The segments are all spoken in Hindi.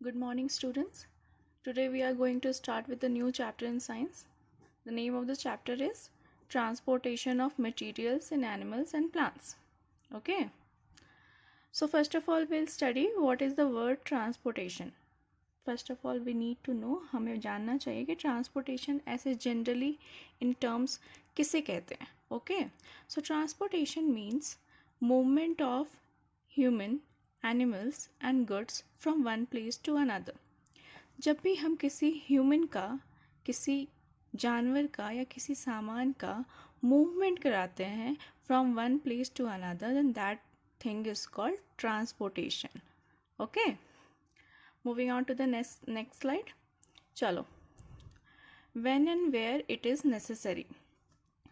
Good morning, students. Today we are going to start with a new chapter in science. The name of the chapter is Transportation of Materials in Animals and Plants. Okay. So first of all, we'll study what is the word transportation. First of all, we need to know, हमें जानना चाहिए कि transportation ऐसे generally in terms किसे कहते हैं. Okay. So transportation means movement of human, animals and goods from one place to another. जब भी हम किसी ह्यूमन का, किसी जानवर का या किसी सामान का मूवमेंट कराते हैं from one place to another, then that thing is called transportation. Okay, moving on to the next slide. चलो, when and where it is necessary.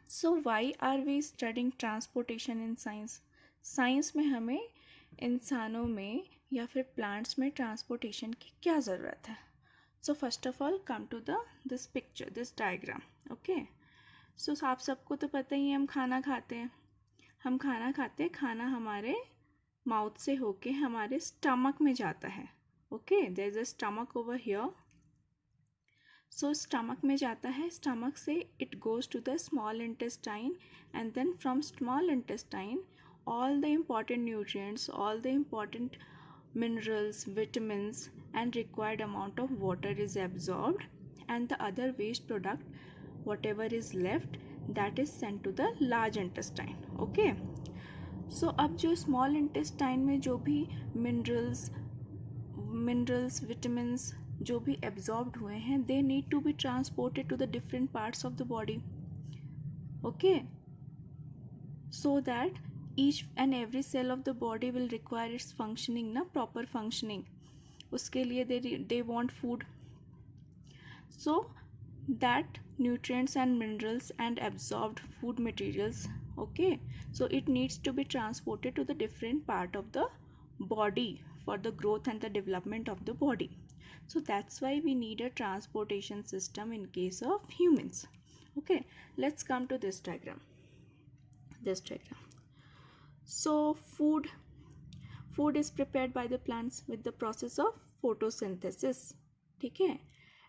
So why are we studying transportation in science? Science में हमें इंसानों में या फिर प्लांट्स में ट्रांसपोर्टेशन की क्या ज़रूरत है? So first of all, come to this picture, this diagram. Okay. So आप सबको तो पता ही है, हम खाना खाते हैं. खाना हमारे माउथ से होके हमारे स्टमक में जाता है. Okay, there is a stomach over here. So stomach में जाता है. स्टमक से it goes to the small intestine, and then from small intestine all the important nutrients, all the important minerals, vitamins and required amount of water is absorbed, and the other waste product whatever is left, that is sent to the large intestine. Okay. So अब जो small intestine में जो भी minerals, vitamins जो भी absorbed हुए हैं, they need to be transported to the different parts of the body. Okay. So that each and every cell of the body will require its functioning, na proper functioning. उसके लिए they want food. So that nutrients and minerals and absorbed food materials, okay, so it needs to be transported to the different part of the body for the growth and the development of the body. So that's why we need a transportation system in case of humans. Okay, let's come to this diagram. So food is prepared by the plants with the process of photosynthesis. ठीक है?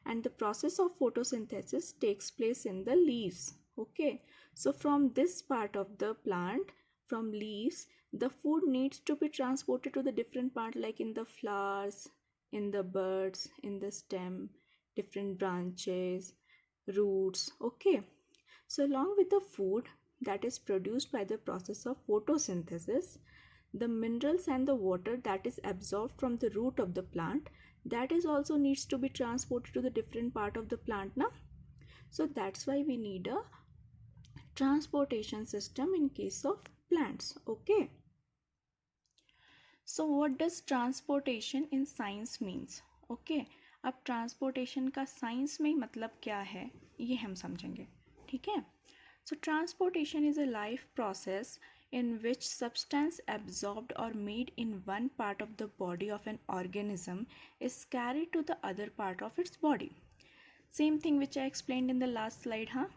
And the process of photosynthesis takes place in the leaves. Okay, so from this part of the plant, from leaves, the food needs to be transported to the different part, like in the flowers, in the buds, in the stem, different branches, roots. Okay, so along with the food that is produced by the process of photosynthesis, the minerals and the water that is absorbed from the root of the plant, that is also needs to be transported to the different part of the plant now. So that's why we need a transportation system in case of plants. Okay, so what does transportation in science means? Okay, अब transportation का science में मतलब क्या है ये हम समझेंगे. ठीक है? So transportation is a life process in which substance absorbed or made in one part of the body of an organism is carried to the other part of its body. Same thing which I explained in the last slide. हाँ,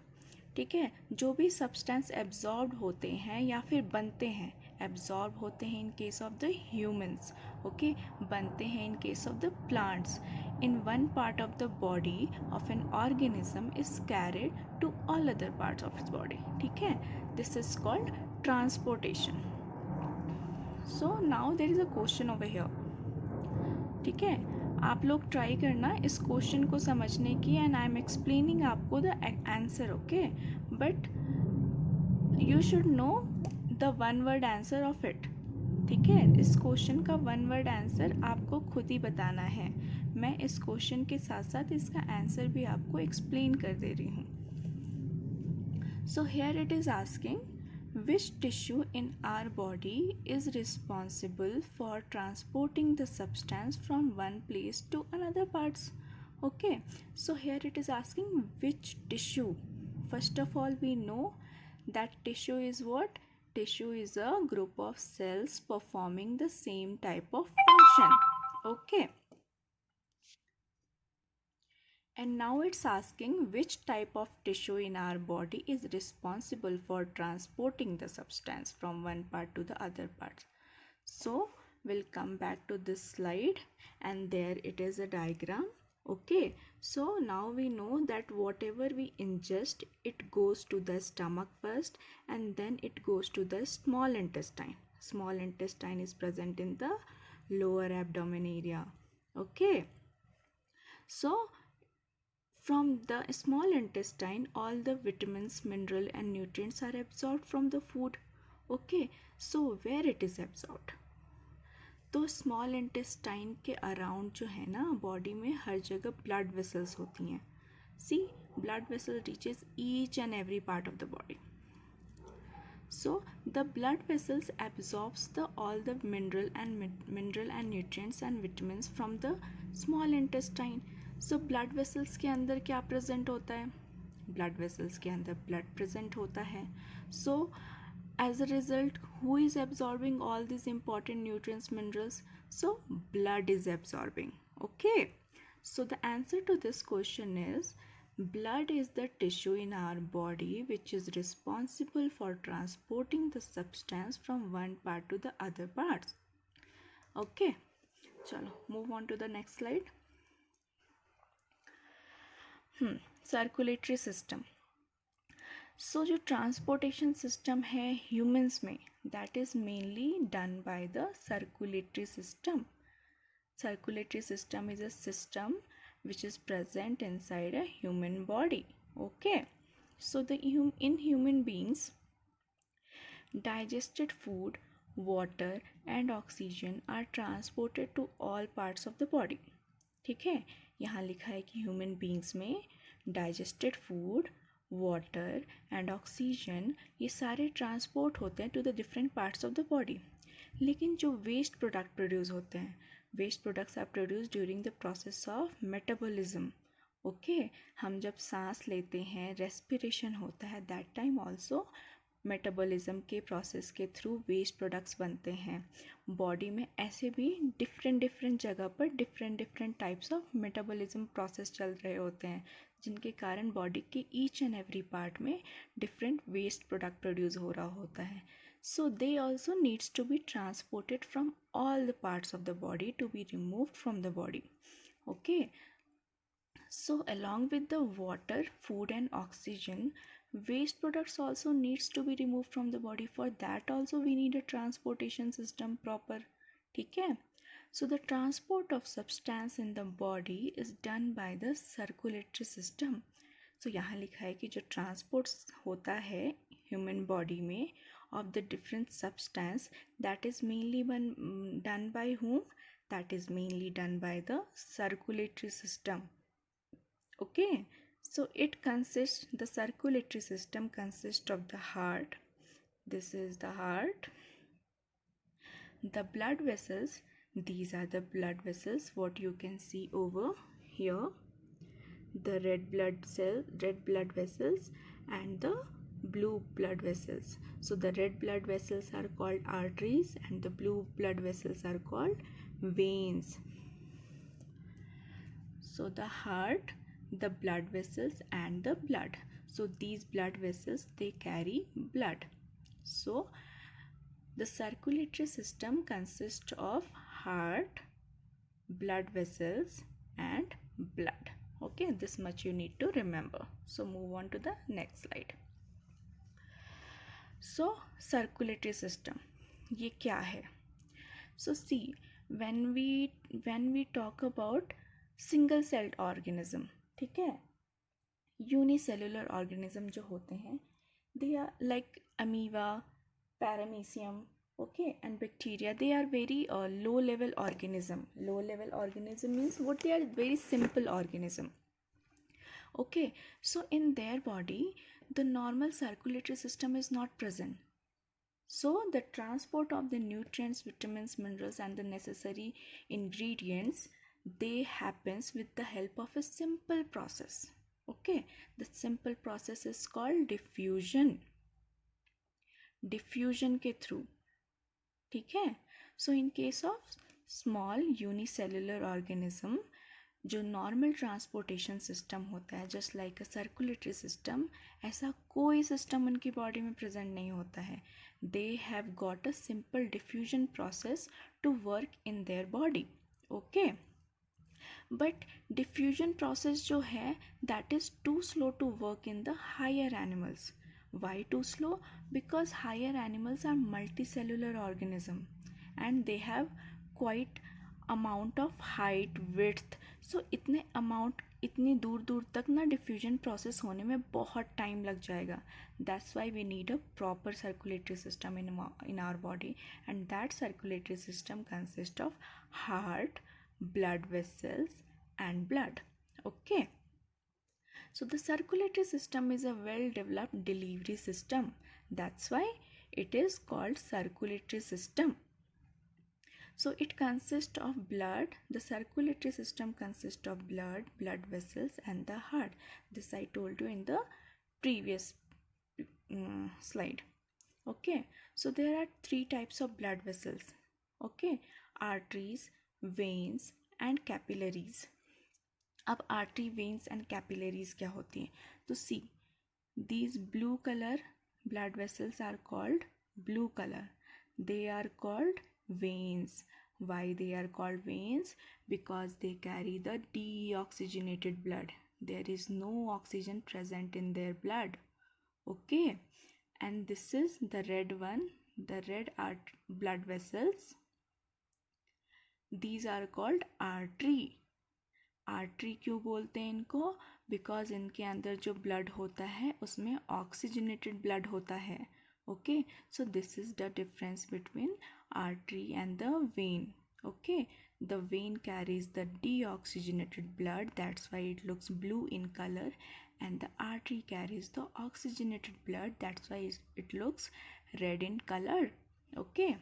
ठीक है. जो भी सब्सटेंस एब्जॉर्ब होते हैं या फिर बनते हैं, एब्जॉर्ब होते हैं in case of the humans, okay, बनते हैं in case of the plants, in one part of the body of an organism is carried to all other parts of its body. ठीक है, this is called transportation. So now there is a question over here. ठीक है, आप लोग ट्राई करना इस क्वेश्चन को समझने की, एंड आई एम एक्सप्लेनिंग आपको the answer. Okay, but you should know the one word answer of it. ठीक है, इस क्वेश्चन का वन वर्ड आंसर आपको खुद ही बताना है. मैं इस क्वेश्चन के साथ साथ इसका आंसर भी आपको एक्सप्लेन कर दे रही हूँ. So here it is asking which tissue in our body is responsible for transporting the substance from one place to another parts. Okay, so here it is asking which tissue. First of all, we know that tissue is what? Tissue is a group of cells performing the same type of function. Okay, and now it's asking which type of tissue in our body is responsible for transporting the substance from one part to the other part. So will come back to this slide, and there it is a diagram. Okay, so now we know that whatever we ingest, it goes to the stomach first, and then it goes to the small intestine. Small intestine is present in the lower abdomen area. Okay, so from the small intestine, all the vitamins, mineral and nutrients are absorbed from the food. Okay, so where it is absorbed? तो स्मॉल इंटेस्टाइन के अराउंड जो है ना, बॉडी में हर जगह ब्लड वेसल्स होती हैं. See, blood vessel reaches each and every part of the body. So the blood vessels absorbs all the mineral and nutrients and vitamins from the small intestine. So blood vessels के अंदर क्या present होता है? Blood vessels के अंदर blood present होता है. So as a result, who is absorbing all these important nutrients, minerals? So blood is absorbing. Okay, so the answer to this question is blood is the tissue in our body which is responsible for transporting the substance from one part to the other parts. Okay, chalo move on to the next slide. Circulatory system. सो जो ट्रांसपोर्टेशन सिस्टम है ह्यूमंस में, that is mainly done by the circulatory system. Circulatory system is a system which is present inside a human body. Okay, so in human beings, digested food, water and oxygen are transported to all parts of the body. ठीक है, यहाँ लिखा है कि ह्यूमन बींग्स में digested food, water and oxygen ये सारे ट्रांसपोर्ट होते हैं to the different parts of the body. लेकिन जो वेस्ट प्रोडक्ट प्रोड्यूस होते हैं, waste products are produce during the process of metabolism. Okay, हम जब सांस लेते हैं, रेस्पिरेशन होता है, दैट टाइम ऑल्सो मेटाबॉलिज्म के प्रोसेस के थ्रू वेस्ट प्रोडक्ट्स बनते हैं. बॉडी में ऐसे भी डिफरेंट जगह पर different types of metabolism process चल रहे होते हैं, जिनके कारण बॉडी के ईच एंड एवरी पार्ट में डिफरेंट वेस्ट प्रोडक्ट प्रोड्यूस हो रहा होता है. So they also needs to be transported from all the parts of the body to be removed from the body. Okay, so along with the water, food and oxygen, waste products also needs to be removed from the body. For that also we need a transportation system proper. ठीक है, so the transport of substance in the body is done by the circulatory system. so यहाँ लिखा है कि जो transport होता है human body में of the different substance, that is mainly done by whom? That is mainly done by the circulatory system. Okay, so the circulatory system consists of the heart. This is the heart. The blood vessels, these are the blood vessels, what you can see over here. The red blood vessels and the blue blood vessels. So the red blood vessels are called arteries and the blue blood vessels are called veins. So the heart, the blood vessels and the blood. So these blood vessels, they carry blood. So the circulatory system consists of heart, blood vessels and blood. Okay, this much you need to remember. So move on to the next slide. So circulatory system, ये क्या है? So see, when we talk about single celled organism, ठीक है, यूनिसेलुलर ऑर्गेनिज्म जो होते हैं, they are like amoeba, paramecium, okay, and bacteria. They are very low level organism. Low level organism means what they are very simple organism. Okay, so in their body the normal circulatory system is not present. So the transport of the nutrients, vitamins, minerals and the necessary ingredients, they happens with the help of a simple process. Okay, the simple process is called diffusion. Diffusion के through, ठीक है. So in case of small unicellular organism, जो नॉर्मल ट्रांसपोर्टेशन सिस्टम होता है जस्ट लाइक अ सर्कुलेटरी सिस्टम, ऐसा कोई सिस्टम उनकी बॉडी में प्रेजेंट नहीं होता है. they have got a simple diffusion process to work in their body. Okay, but diffusion process जो है that is too slow to work in the higher animals. Why too slow? Because higher animals are multicellular organism and they have quite amount of height, width. So इतने amount, इतनी दूर दूर तक ना डिफ्यूजन प्रोसेस होने में बहुत टाइम लग जाएगा. That's why we need a proper circulatory system in our body, and that circulatory system consists of heart, blood vessels and blood. Okay, so the circulatory system is a well developed delivery system. That's why it is called circulatory system. So it consists of blood. The circulatory system consists of blood, blood vessels and the heart. This I told you in the previous slide. Okay, so there are three types of blood vessels. Okay, arteries, veins and capillaries. अब आर्टरी, वेन्स एंड कैपिलरीज क्या होती हैं? तो सी, these blue color blood vessels are called blue color. They are called veins. Why they are called veins? Because they carry the deoxygenated blood. There is no oxygen present in their blood. Okay, and this is the red one, the red blood vessels. These are called artery. Artery क्यों बोलते हैं इनको? बिकॉज इनके अंदर जो ब्लड होता है उसमें ऑक्सीजनेटेड ब्लड होता है. Okay, so this is the difference between artery and the when. Okay, the when carries the deoxygenated blood, that's why it looks blue in color, and the artery carries the oxygenated blood, that's why it looks red in color. Okay,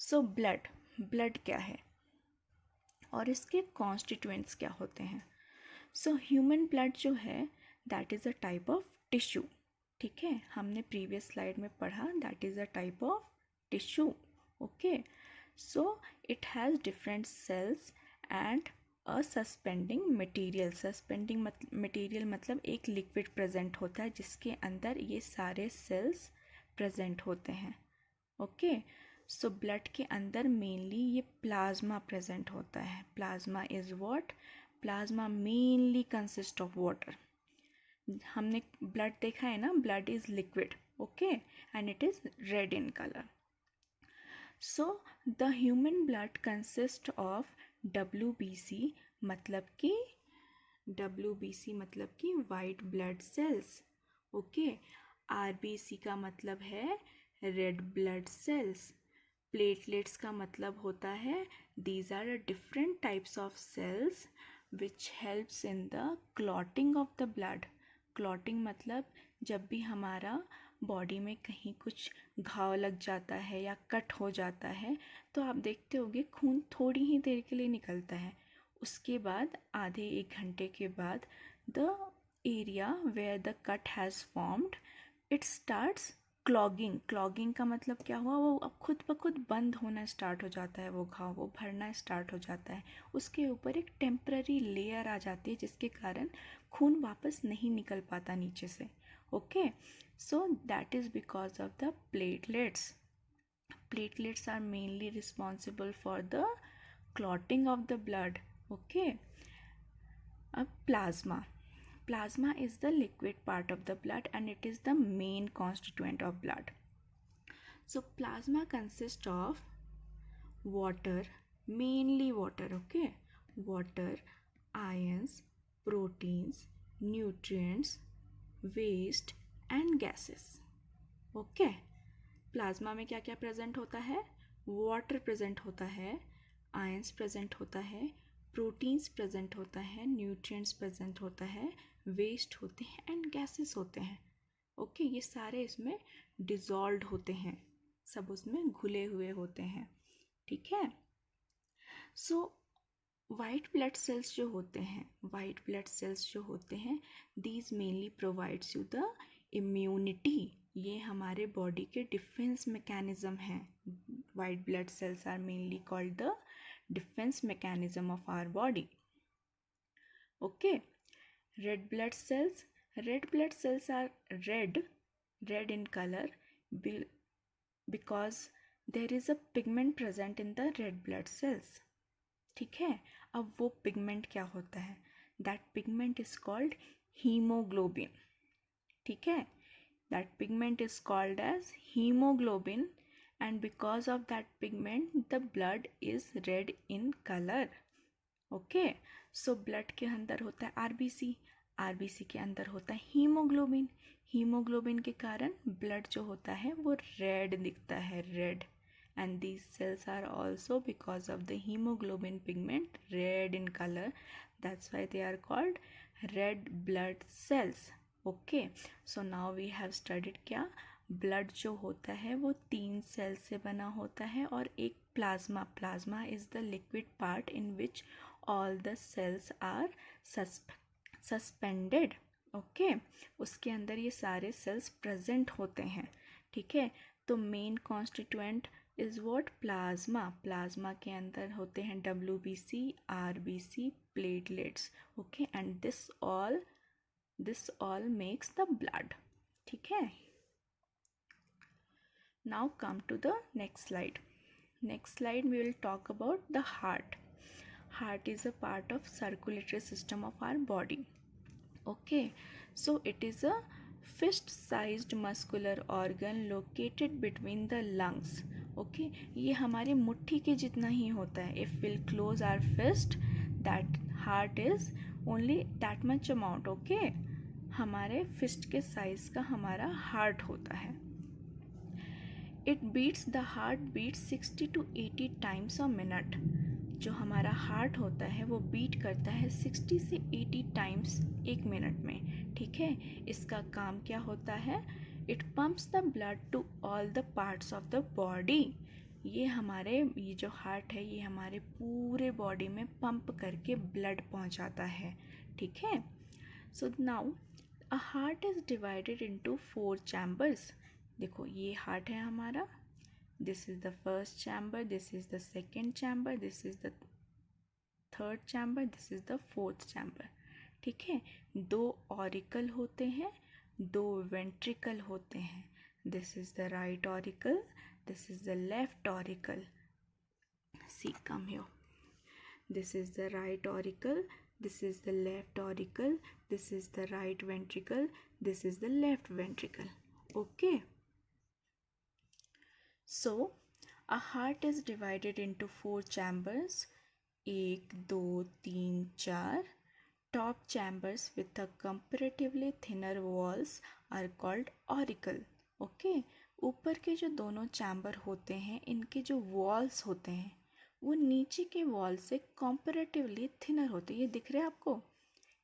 so blood क्या है और इसके कॉन्स्टिट्यूएंट्स क्या होते हैं? सो ह्यूमन ब्लड जो है that is a type of tissue. ठीक है, हमने प्रीवियस स्लाइड में पढ़ा that is a type of tissue. Okay, so it has different cells and a suspending material. Suspending material मतलब एक लिक्विड प्रेजेंट होता है जिसके अंदर ये सारे सेल्स प्रेजेंट होते हैं. ओके, सो ब्लड के अंदर मेनली ये प्लाज्मा प्रेजेंट होता है. Plasma is what? Plasma mainly consist of water. हमने ब्लड देखा है ना, blood is liquid. Okay, and it is red in colour. So the human blood consist of WBC, मतलब कि white blood sales. Okay, RBC का मतलब है रेड ब्लड सेल्स. प्लेटलेट्स का मतलब होता है these are different types of cells which helps in the clotting of the blood. Clotting मतलब जब भी हमारा बॉडी में कहीं कुछ घाव लग जाता है या कट हो जाता है तो आप देखते होगे खून थोड़ी ही देर के लिए निकलता है. उसके बाद आधे 1 घंटे के बाद the area where the cut has formed it starts clogging. Clogging का मतलब क्या हुआ? वो अब खुद ब खुद बंद होना स्टार्ट हो जाता है, वो घाव वो भरना स्टार्ट हो जाता है. उसके ऊपर एक टेम्पररी लेयर आ जाती है जिसके कारण खून वापस नहीं निकल पाता नीचे से. Okay, so that is because of the platelets. Platelets are mainly responsible for the clotting of the blood. Okay, अब plasma. Plasma is the liquid part of the blood and it is the main constituent of blood. So plasma consists of water, mainly water. Okay, water, ions, proteins, nutrients, waste and gases. Okay, plasma में क्या क्या प्रेजेंट होता है? वाटर प्रेजेंट होता है, आयंस प्रेजेंट होता है, प्रोटीन्स प्रेजेंट होता है, न्यूट्रिएंट्स प्रेजेंट होता है, वेस्ट होते हैं एंड गैसेस होते हैं. ओके, ये सारे इसमें डिजॉल्व होते हैं, सब उसमें घुले हुए होते हैं. ठीक है, सो वाइट ब्लड सेल्स जो होते हैं these mainly provides you the immunity. ये हमारे बॉडी के डिफेंस मैकेनिज्म हैं. White blood cells are mainly called the defence mechanism of our body. Okay, red blood cells are red red in color because there is a pigment present in the red blood cells. ठीक है, अब वो पिगमेंट क्या होता है? That pigment is called haemoglobin. ठीक है, that pigment is called as haemoglobin, and because of that pigment the blood is red in color. Okay, so blood के अंदर होता है आरबीसी, आरबीसी के अंदर होता है हीमोग्लोबिन, हीमोग्लोबिन के कारण ब्लड जो होता है वो रेड दिखता है, red. And these cells are also, because of the hemoglobin pigment, red in color. That's why they are called red blood cells. Okay, so now we have studied क्या, ब्लड जो होता है वो 3 सेल से बना होता है और एक plasma. Plasma is the liquid part in which all the cells are suspended. Okay, उसके अंदर ये सारे सेल्स प्रेजेंट होते हैं. ठीक है, तो main constituent is what, plasma. Plasma के अंदर होते हैं WBC, RBC, platelets. Okay, and this all makes the blood. ठीक है, now come to the next slide. Next slide we will talk about the heart. Heart is a part of circulatory system of our body. Okay, so it is a fist sized muscular organ located between the lungs. Okay, ये हमारे मुट्ठी के जितना ही होता है. If we'll close our fist, that heart is only that much amount. Okay, हमारे फिस्ट के साइज का हमारा हार्ट होता है. It beats, the heart beats 60 to 80 times a minute. जो हमारा हार्ट होता है वो बीट करता है 60 से 80 टाइम्स एक मिनट में. ठीक है, इसका काम क्या होता है? It pumps the blood to all the parts of the body. ये जो हार्ट है ये हमारे पूरे बॉडी में पंप करके ब्लड पहुंचाता है. ठीक है, so now a heart is divided into 4 chambers. देखो ये हार्ट है हमारा, this is the first chamber, this is the second chamber, this is the third chamber, this is the fourth chamber. ठीक है, 2 ऑरिकल होते हैं, 2 वेंट्रिकल होते हैं. This is the right auricle, this is the left auricle. See, come here. This is the right auricle, this is the left auricle, this is the right ventricle, this is the left ventricle. Okay, so a heart is divided into 4 chambers, 1 2 3 4. Top chambers with a comparatively thinner walls are called auricle. Okay, ऊपर के जो दोनों चैम्बर होते हैं इनके जो वॉल्स होते हैं वो नीचे के वॉल से कंपैरेटिवली थिनर होते हैं. ये दिख रहा है आपको,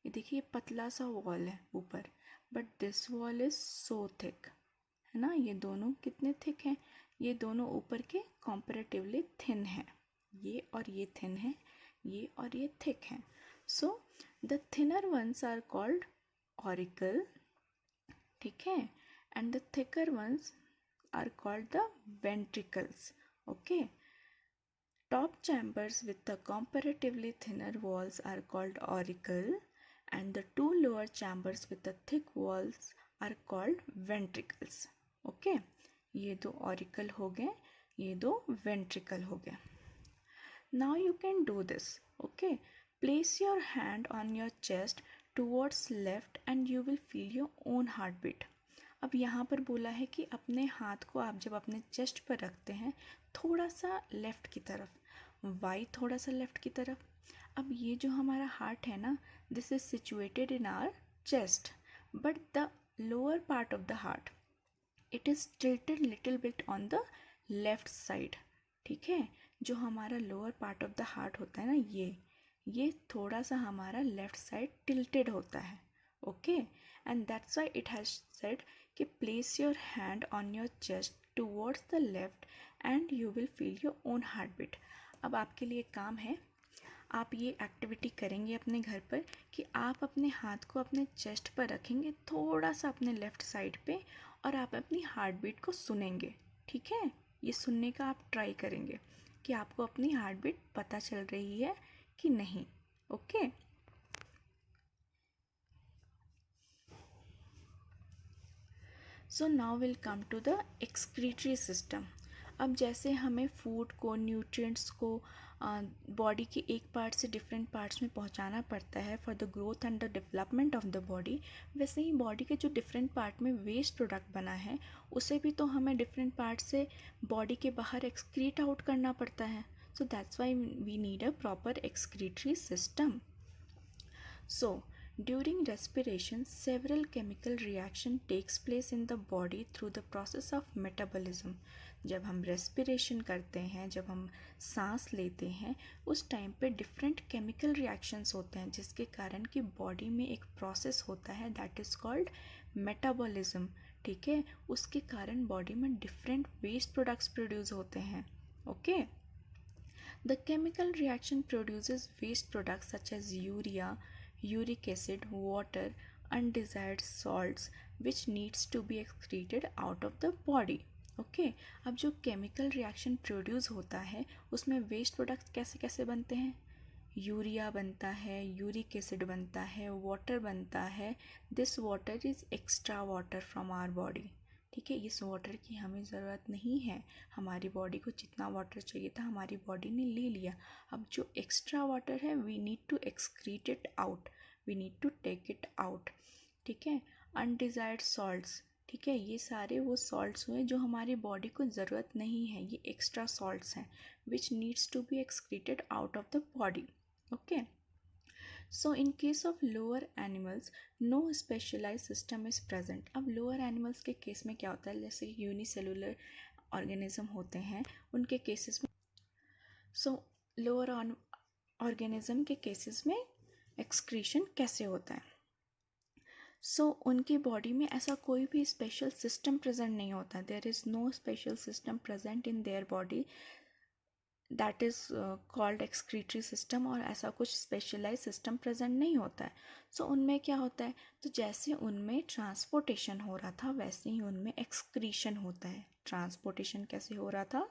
ये देखिए पतला सा वॉल है ऊपर, but this wall is so thick, है ना. ये दोनों कितने थिक हैं, ये दोनों ऊपर के कंपैरेटिवली थिन हैं. ये और ये थिन है, ये और ये थिक हैं. So the thinner ones are called auricle. ठीक है, and the thicker ones are called the ventricles. Okay, top chambers with the comparatively thinner walls are called auricle, and the 2 lower chambers with the thick walls are called ventricles. Okay, ये 2 auricle हो गए, ये 2 ventricle हो गए. Now you can do this. Okay, place your hand on your chest towards left and you will feel your own heartbeat. अब यहाँ पर बोला है कि अपने हाथ को आप जब अपने चेस्ट पर रखते हैं थोड़ा सा लेफ़्ट की तरफ, वाई थोड़ा सा लेफ़्ट की तरफ. अब ये जो हमारा हार्ट है ना, this is situated in our chest, but the lower part of the heart it is tilted little bit on the left side. ठीक है, जो हमारा lower part of the heart होता है ना, ये थोड़ा सा हमारा लेफ्ट साइड टिल्टेड होता है. Okay, and that's why it has said कि place your hand on your chest towards the left and you will feel your own heart beat. अब आपके लिए काम है, आप ये एक्टिविटी करेंगे अपने घर पर कि आप अपने हाथ को अपने चेस्ट पर रखेंगे थोड़ा सा अपने लेफ़्ट साइड पे और आप अपनी हार्ट बीट को सुनेंगे. ठीक है, ये सुनने का आप ट्राई करेंगे कि आपको अपनी हार्ट बीट पता चल रही है कि नहीं. Okay, so now will come to the excretory system. अब जैसे हमें फूड को, न्यूट्रिएंट्स को बॉडी के एक पार्ट से डिफरेंट पार्ट्स में पहुंचाना पड़ता है for the growth and the development of the body, वैसे ही बॉडी के जो डिफरेंट पार्ट में वेस्ट प्रोडक्ट बना है उसे भी तो हमें डिफरेंट पार्ट से बॉडी के बाहर एक्सक्रीट आउट करना पड़ता है. So that's why we need a proper excretory system. So, during respiration, several chemical reaction takes place in the body through the process of metabolism. जब हम respiration करते हैं, जब हम सांस लेते हैं, उस टाइम पे different chemical reactions होते हैं जिसके कारण कि बॉडी में एक process होता है that is called metabolism. ठीक है, उसके कारण बॉडी में different waste products produce होते हैं. Okay? The chemical reaction produces waste products such as urea, uric acid, water, undesired salts which needs to be excreted out of the body. Okay, अब जो केमिकल रिएक्शन प्रोड्यूस होता है उसमें वेस्ट प्रोडक्ट्स कैसे कैसे बनते हैं. यूरिया बनता है, यूरिक एसिड बनता है, वाटर बनता है. This water is extra water from our body. ठीक है, इस वाटर की हमें ज़रूरत नहीं है. हमारी बॉडी को जितना वाटर चाहिए था हमारी बॉडी ने ले लिया. अब जो एक्स्ट्रा वाटर है we need to excrete it out, we need to take it out. ठीक है, अनडिजायर्ड सॉल्ट्स. ठीक है, ये सारे वो सॉल्ट्स हुए जो हमारी बॉडी को ज़रूरत नहीं है, ये एक्स्ट्रा सॉल्ट्स हैं which needs to be excreted out of the body. Okay. So in case of lower animals, no specialized system is present. अब lower animals के केस में क्या होता है, जैसे यूनिसेलुलर ऑर्गेनिज्म होते हैं उनके केसेस में, सो लोअर ऑर्गेनिज्म के केसेस में एक्सक्रीशन कैसे होता है. सो उनकी बॉडी में ऐसा कोई भी स्पेशल सिस्टम प्रेजेंट नहीं होता. There is no special system present in their body that is called excretory system, और ऐसा कुछ स्पेशलाइज सिस्टम प्रेजेंट नहीं होता है. सो उनमें क्या होता है, तो जैसे उनमें ट्रांसपोर्टेशन हो रहा था वैसे ही उनमें एक्सक्रीशन होता है. ट्रांसपोर्टेशन कैसे हो रहा था,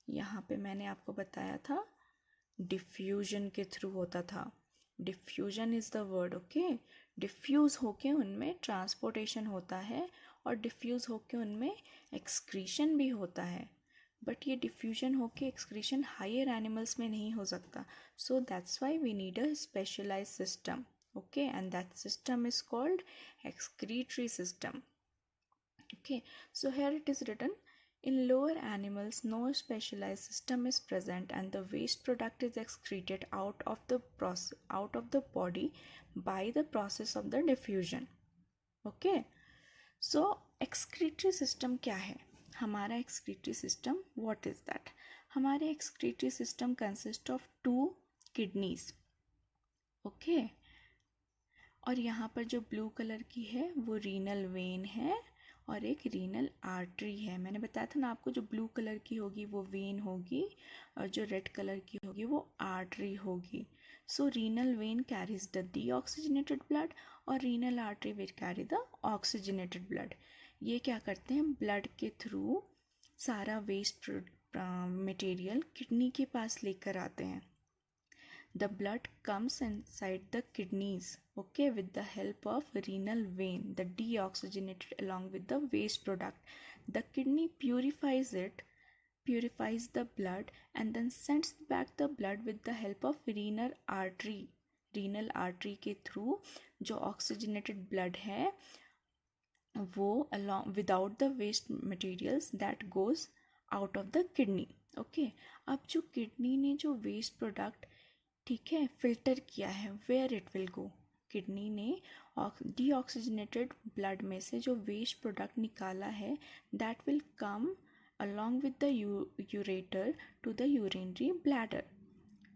यहाँ पे मैंने आपको बताया था डिफ्यूजन के थ्रू होता था. Diffusion is the word. Okay, diffuse होके उनमें ट्रांसपोर्टेशन होता है और डिफ्यूज़ होके उनमें एक्सक्रीशन भी होता है. बट ये डिफ्यूजन होके एक्सक्रीशन हायर एनिमल्स में नहीं हो सकता. So that's why we need a specialise system. Okay, and that system is called excretory system. Okay, so here it is written, in lower animals no specialized system is present and the waste product is excreted out of the body by the process of the diffusion. Okay, so excretory system क्या है, हमारा excretory system what is that. हमारे excretory system consist of 2 kidneys. Okay, और यहाँ पर जो ब्लू कलर की है वो रीनल वेन है और एक रीनल आर्टरी है. मैंने बताया था ना आपको, जो ब्लू कलर की होगी वो वेन होगी और जो रेड कलर की होगी वो आर्टरी होगी. So renal vein carries the deoxygenated blood और renal artery will carry the oxygenated blood. ये क्या करते हैं, ब्लड के थ्रू सारा वेस्ट मटेरियल किडनी के पास लेकर आते हैं. The blood comes inside the kidneys, okay, with the help of renal vein, the deoxygenated along with the waste product. The kidney purifies the blood and then sends back the blood with the help of renal artery. Renal artery के through जो oxygenated blood है वो along without the waste materials that goes out of the kidney. Okay, अब जो किडनी ने जो वेस्ट प्रोडक्ट ठीक है फिल्टर किया है, where it will go, kidney ने डीऑक्सीजनेटेड ब्लड में से जो वेस्ट प्रोडक्ट निकाला है that will come along with the ureter to the urinary bladder.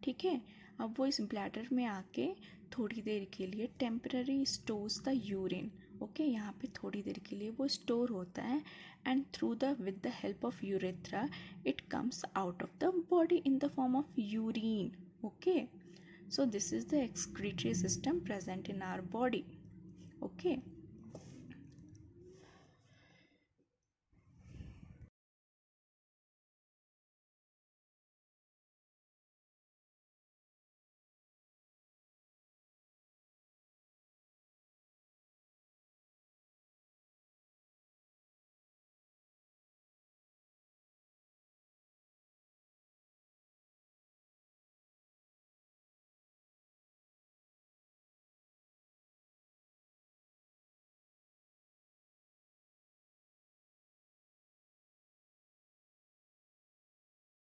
ठीक है, अब वो इस ब्लैडर में आके थोड़ी देर के लिए temporary stores the urine. Okay, यहाँ पे थोड़ी देर के लिए वो स्टोर होता है and through the with the help of urethra it comes out of the body in the form of urine. Okay, so this is the excretory system present in our body. Okay,